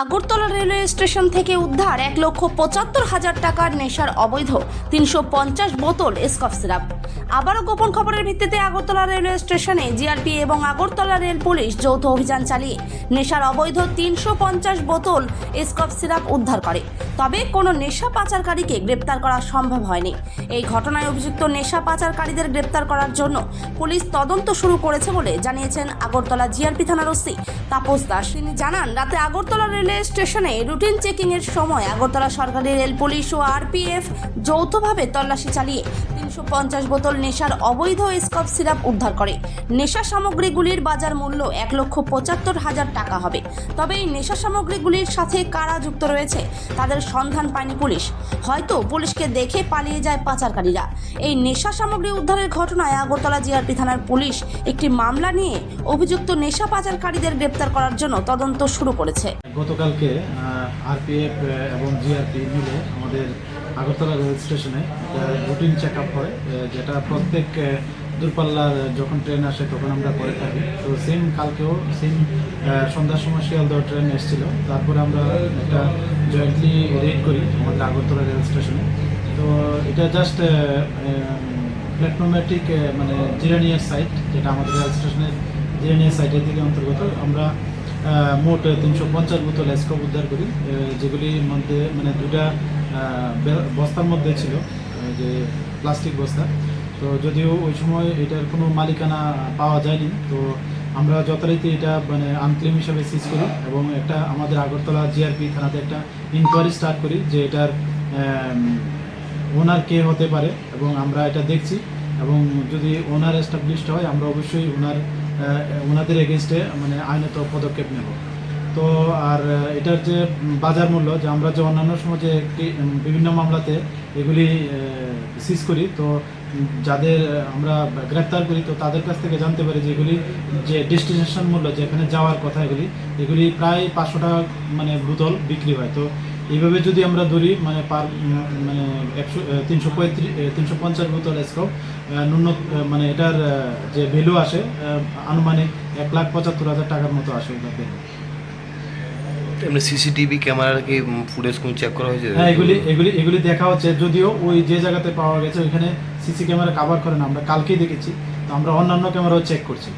Agartala railway station থেকে উদ্ধার 1,75,000 টাকার নেশার অবৈধ 350 বোতল স্কফ সিরাপ। আবারও গোপন খবরের ভিত্তিতে আগরতলা রেলওয়ে স্টেশনে জিআরপি এবং আগরতলা রেল পুলিশ যৌথ অভিযান চালিয়ে নেশার অবৈধ 350 বোতল স্কফ সিরাপ উদ্ধার করে। তবে কোনো নেশা পাচারকারীকে গ্রেপ্তার করা সম্ভব হয়নি। এই ঘটনায় অভিযুক্ত নেশা পাচারকারীদের গ্রেপ্তার করার জন্য পুলিশ তদন্ত শুরু করেছে বলে জানিয়েছেন আগরতলা জিআরপি থানার ওসি তাপস দাস। তিনি জানান, রাতে আগরতলা রেলওয়ে স্টেশনে রুটিন চেকিং এর সময় আগরতলা সরকারি রেল পুলিশ ও আরপিএফ যৌথভাবে তল্লাশি চালিয়ে 350 বোতল নেশার অবৈধ স্কফ সিরাপ উদ্ধার করে। নেশা সামগ্রীগুলির বাজার মূল্য 1,75,000 টাকা হবে। তবে এই নেশা সামগ্রীগুলির সাথে কারা যুক্ত রয়েছে তাদের সন্ধান পায়নি পুলিশ। হয়তো পুলিশকে দেখে পালিয়ে যায় পাচারকারীরা। এই নেশা সামগ্রী উদ্ধারের ঘটনায় আগরতলা জিআরপি থানার পুলিশ একটি মামলা নিয়ে অভিযুক্ত নেশা পাচারকারীদের গ্রেপ্তার করার জন্য তদন্ত শুরু করেছে। গতকালকে আরপিএফ এবং জিআরপি মিলে আমাদের আগরতলা রেল স্টেশনে রুটিন চেক আপ হয়, যেটা প্রত্যেক দূরপাল্লার যখন ট্রেন আসে তখন আমরা করে থাকি। তো সেম কালকেও সেম সন্ধ্যার সময় শিয়ালদহ ট্রেন এসেছিলো, তারপরে আমরা একটা জয়েন্টলি রেড করি আমাদের আগরতলা রেল স্টেশনে। তো এটা জাস্ট প্ল্যাটফর্মেটিক মানে জিরানিয়ার সাইট, যেটা আমাদের রেল স্টেশনের জিরানিয়ার সাইটের দিকে অন্তর্গত। আমরা মোট 350 বোতল স্কপ উদ্ধার করি, যেগুলির মধ্যে মানে দুটা বস্তার মধ্যে ছিল, যে প্লাস্টিক বস্তা। তো যদিও ওই সময় এটার কোনো মালিকানা পাওয়া যায়নি, তো আমরা যথারীতি এটা মানে আনক্লেম হিসাবে সিজ করি এবং একটা আমাদের আগরতলা জিআরপি থানাতে একটা ইনকোয়ারি স্টার্ট করি যে এটার ওনার কে হতে পারে, এবং আমরা এটা দেখছি এবং যদি ওনার এস্টাবলিশড হয় আমরা অবশ্যই ওনাদের এগেনস্টে মানে আইনত পদক্ষেপ নেব। তো আর এটার যে বাজার মূল্য, যে আমরা যে অন্যান্য সময় যে বিভিন্ন মামলাতে এগুলি সিজ করি, তো যাদের আমরা গ্রেপ্তার করি তো তাদের কাছ থেকে জানতে পারি যে এগুলি যে ডেস্টিনেশন মূল্য, যেখানে যাওয়ার কথা এগুলি প্রায় 500 টাকা মানে বোতল বিক্রি হয়। তো এইভাবে যদি আমরা ধরি মানে মানে 350 বোতল স্কপ মানে এটার যে ভ্যালু আসে আনুমানিক 1,75,000 টাকার মতো আসে ওটার ভ্যালু। এমনি সিসিটিভি ক্যামেরার কি ফুটেজ কোন চেক করা হয়েছে? হ্যাঁ, এগুলি দেখা হচ্ছে। যদিও ওই যে জায়গাতে পাওয়া গেছে ওইখানে সিসি ক্যামেরা কভার করে না, আমরা কালকেই দেখেছি। তো আমরা অন্যান্য ক্যামেরাও চেক করছি।